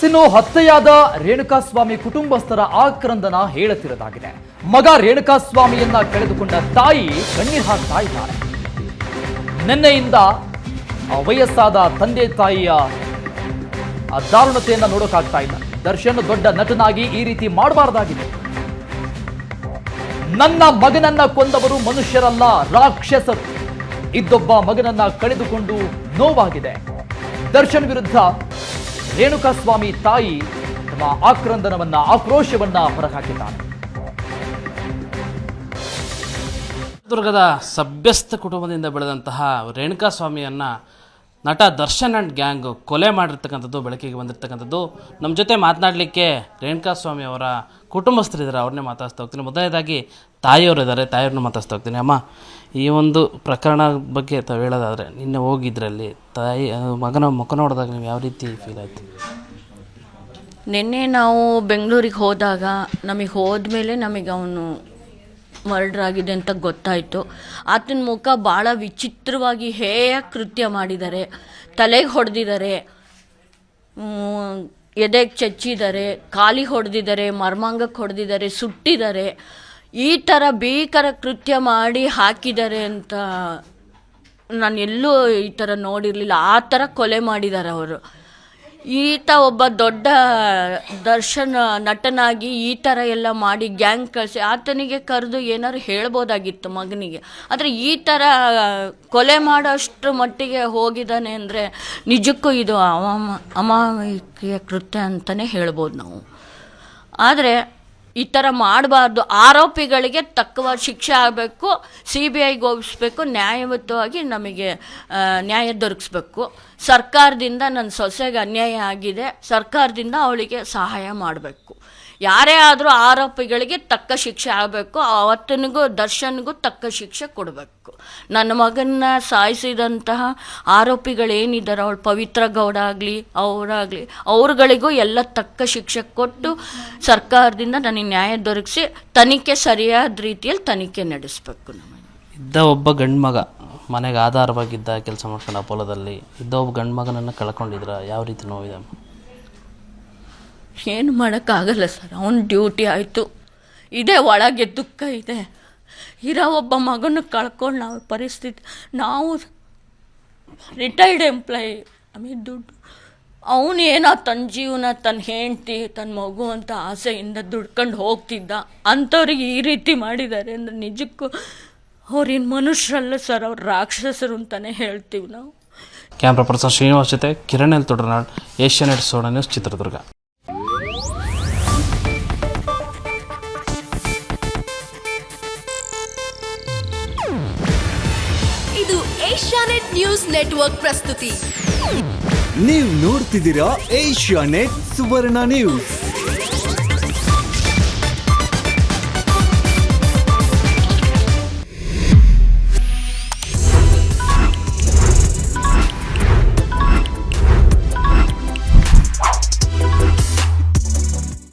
ಇನ್ನು ಹತ್ಯೆಯಾದ ರೇಣುಕಾಸ್ವಾಮಿ ಕುಟುಂಬಸ್ಥರ ಆಕ್ರಂದನ ಹೇಳುತ್ತಿರುವುದಾಗಿದೆ. ಮಗ ರೇಣುಕಾಸ್ವಾಮಿಯನ್ನ ಕಳೆದುಕೊಂಡ ತಾಯಿ ಕಣ್ಣೀರು ಹಾಕ್ತಾ ಇದ್ದಾರೆ. ನಿನ್ನೆಯಿಂದ ವಯಸ್ಸಾದ ತಂದೆ ತಾಯಿಯ ದಾರುಣತೆಯನ್ನ ನೋಡೋಕ್ಕಾಗ್ತಾ ಇಲ್ಲ. ದರ್ಶನ್ ದೊಡ್ಡ ನಟನಾಗಿ ಈ ರೀತಿ ಮಾಡಬಾರ್ದಾಗಿದೆ. ನನ್ನ ಮಗನನ್ನ ಕೊಂದವರು ಮನುಷ್ಯರಲ್ಲ, ರಾಕ್ಷಸರು. ಇದ್ದೊಬ್ಬ ಮಗನನ್ನ ಕಳೆದುಕೊಂಡು ನೋವಾಗಿದೆ. ದರ್ಶನ್ ವಿರುದ್ಧ ರೇಣುಕಾಸ್ವಾಮಿ ತಾಯಿ ತಮ್ಮ ಆಕ್ರಂದನವನ್ನ, ಆಕ್ರೋಶವನ್ನ ಹೊರಹಾಕಿದ್ದಾರೆ. ದುರ್ಗದ ಸಭ್ಯಸ್ಥ ಕುಟುಂಬದಿಂದ ಬೆಳೆದಂತಹ ರೇಣುಕಾಸ್ವಾಮಿಯನ್ನ ನಟ ದರ್ಶನ್ ಅಂಡ್ ಗ್ಯಾಂಗ್ ಕೊಲೆ ಮಾಡಿರ್ತಕ್ಕಂಥದ್ದು ಬೆಳಕಿಗೆ ಬಂದಿರತಕ್ಕಂಥದ್ದು. ನಮ್ಮ ಜೊತೆ ಮಾತನಾಡಲಿಕ್ಕೆ ರೇಣುಕಾಸ್ವಾಮಿ ಅವರ ಕುಟುಂಬಸ್ಥರಿದ್ದಾರೆ, ಅವ್ರನ್ನೇ ಮಾತಾಡ್ತಾ ಹೋಗ್ತೀನಿ. ಮೊದಲನೇದಾಗಿ ತಾಯಿಯವರು ಇದ್ದಾರೆ, ತಾಯಿಯವ್ರನ್ನ ಮಾತಾಡ್ತಾ ಹೋಗ್ತೀನಿ. ಅಮ್ಮ, ಈ ಒಂದು ಪ್ರಕರಣ ಬಗ್ಗೆ ತಾವು ಹೇಳೋದಾದರೆ, ನಿನ್ನೆ ಹೋಗಿದ್ರಲ್ಲಿ ತಾಯಿ ಮಗನ ಮುಖ ನೋಡಿದಾಗ ನೀವು ಯಾವ ರೀತಿ ಫೀಲ್ ಆಯಿತು? ನಿನ್ನೆ ನಾವು ಬೆಂಗಳೂರಿಗೆ ಹೋದಾಗ ನಮಗೆ ಹೋದ್ಮೇಲೆ ನಮಗೆ ಅವನು ಮರ್ಡರ್ ಆಗಿದೆ ಅಂತ ಗೊತ್ತಾಯಿತು. ಆತನ ಮುಖ ಭಾಳ ವಿಚಿತ್ರವಾಗಿ ಹೇಯ ಕೃತ್ಯ ಮಾಡಿದ್ದಾರೆ. ತಲೆಗೆ ಹೊಡೆದಿದ್ದಾರೆ, ಎದೆಗೆ ಚಚ್ಚಿದ್ದಾರೆ, ಕಾಲಿಗೆ ಹೊಡೆದಿದ್ದಾರೆ, ಮರ್ಮಾಂಗಕ್ಕೆ ಹೊಡೆದಿದ್ದಾರೆ, ಸುಟ್ಟಿದ್ದಾರೆ. ಈ ಥರ ಭೀಕರ ಕೃತ್ಯ ಮಾಡಿ ಹಾಕಿದ್ದಾರೆ ಅಂತ ನಾನು ಎಲ್ಲೂ ಈ ಥರ ನೋಡಿರಲಿಲ್ಲ. ಆ ಥರ ಕೊಲೆ ಮಾಡಿದ್ದಾರೆ ಅವರು. ಈತ ಒಬ್ಬ ದೊಡ್ಡ ದರ್ಶನ್ ನಟನಾಗಿ ಈ ಥರ ಎಲ್ಲ ಮಾಡಿ ಗ್ಯಾಂಗ್ ಕಳಿಸಿ ಆತನಿಗೆ ಕರೆದು ಏನಾದ್ರು ಹೇಳ್ಬೋದಾಗಿತ್ತು ಮಗನಿಗೆ. ಆದರೆ ಈ ಥರ ಕೊಲೆ ಮಾಡೋಷ್ಟು ಮಟ್ಟಿಗೆ ಹೋಗಿದ್ದಾನೆ ಅಂದರೆ ನಿಜಕ್ಕೂ ಇದು ಅಮಾಯಕೀಯ ಕೃತ್ಯ ಅಂತಲೇ ಹೇಳ್ಬೋದು ನಾವು. ಆದರೆ ಈ ಥರ ಮಾಡಬಾರ್ದು. ಆರೋಪಿಗಳಿಗೆ ತಕ್ಕವಾದ ಶಿಕ್ಷೆ ಆಗಬೇಕು, CBIಗೆ ಹೋಗಿಸ್ಬೇಕು, ನ್ಯಾಯಯುತವಾಗಿ ನಮಗೆ ನ್ಯಾಯ ದೊರಕಿಸ್ಬೇಕು. ಸರ್ಕಾರದಿಂದ ನನ್ನ ಸೊಸೆಗೆ ಅನ್ಯಾಯ ಆಗಿದೆ, ಸರ್ಕಾರದಿಂದ ಅವಳಿಗೆ ಸಹಾಯ ಮಾಡಬೇಕು. ಯಾರೇ ಆದರೂ ಆರೋಪಿಗಳಿಗೆ ತಕ್ಕ ಶಿಕ್ಷೆ ಆಗಬೇಕು. ಅವತ್ತನಿಗೂ ದರ್ಶನ್ಗೂ ತಕ್ಕ ಶಿಕ್ಷೆ ಕೊಡಬೇಕು. ನನ್ನ ಮಗನ್ನ ಸಾಯಿಸಿದಂತಹ ಆರೋಪಿಗಳೇನಿದ್ದಾರೆ, ಅವಳು ಪವಿತ್ರ ಗೌಡ ಆಗಲಿ ಅವರಾಗಲಿ, ಅವ್ರುಗಳಿಗೂ ಎಲ್ಲ ತಕ್ಕ ಶಿಕ್ಷೆ ಕೊಟ್ಟು ಸರ್ಕಾರದಿಂದ ನನಗೆ ನ್ಯಾಯ ದೊರಕಿಸಿ ತನಿಖೆ ಸರಿಯಾದ ರೀತಿಯಲ್ಲಿ ತನಿಖೆ ನಡೆಸಬೇಕು. ನಮಗೆ ಇದ್ದ ಒಬ್ಬ ಗಂಡು ಮಗ ಮನೆಗೆ ಆಧಾರವಾಗಿದ್ದ ಕೆಲಸ ಮಾಡ್ಕೊಂಡು ಅಪೋಲೋದಲ್ಲಿ ಇದ್ದ ಒಬ್ಬ ಗಂಡು ಮಗನನ್ನು ಕಳ್ಕೊಂಡಿದ್ರ, ಯಾವ ರೀತಿ ನೋವಿದೆ? ಏನು ಮಾಡೋಕ್ಕಾಗಲ್ಲ ಸರ್, ಅವನ ಡ್ಯೂಟಿ ಆಯಿತು. ಇದೇ ಒಳಗೆ ದುಃಖ ಇದೆ. ಇರೋ ಒಬ್ಬ ಮಗನ ಕಳ್ಕೊಂಡು ನಾವು ಪರಿಸ್ಥಿತಿ, ನಾವು ರಿಟೈರ್ಡ್ ಎಂಪ್ಲಾಯಿ, ಆಮೇಲೆ ದುಡ್ಡು ಅವನು ಏನೋ ತನ್ನ ಜೀವನ, ತನ್ನ ಹೆಂಡತಿ, ತನ್ನ ಮಗು ಅಂತ ಆಸೆಯಿಂದ ದುಡ್ಕೊಂಡು ಹೋಗ್ತಿದ್ದ. ಅಂಥವ್ರಿಗೆ ಈ ರೀತಿ ಮಾಡಿದ್ದಾರೆ ಅಂದರೆ ನಿಜಕ್ಕೂ ಅವ್ರೇನು ಮನುಷ್ಯರಲ್ಲ ಸರ್, ಅವ್ರು ರಾಕ್ಷಸರು ಅಂತಲೇ ಹೇಳ್ತೀವಿ ನಾವು. ಕ್ಯಾಮ್ರಾ ಪರ್ಸನ್ ಶ್ರೀನಿವಾಸ್ ಜೊತೆ Kiran L Todanal, Asianet Suvarna news, Chitradurga. ಇದು ಏಷ್ಯಾನೆಟ್ ನ್ಯೂಸ್ ನೆಟ್ವರ್ಕ್ ಪ್ರಸ್ತುತಿ. ನೀವು ನೋಡ್ತಿದ್ದೀರಾ ಏಷ್ಯಾನೆಟ್ ಸುವರ್ಣ ನ್ಯೂಸ್.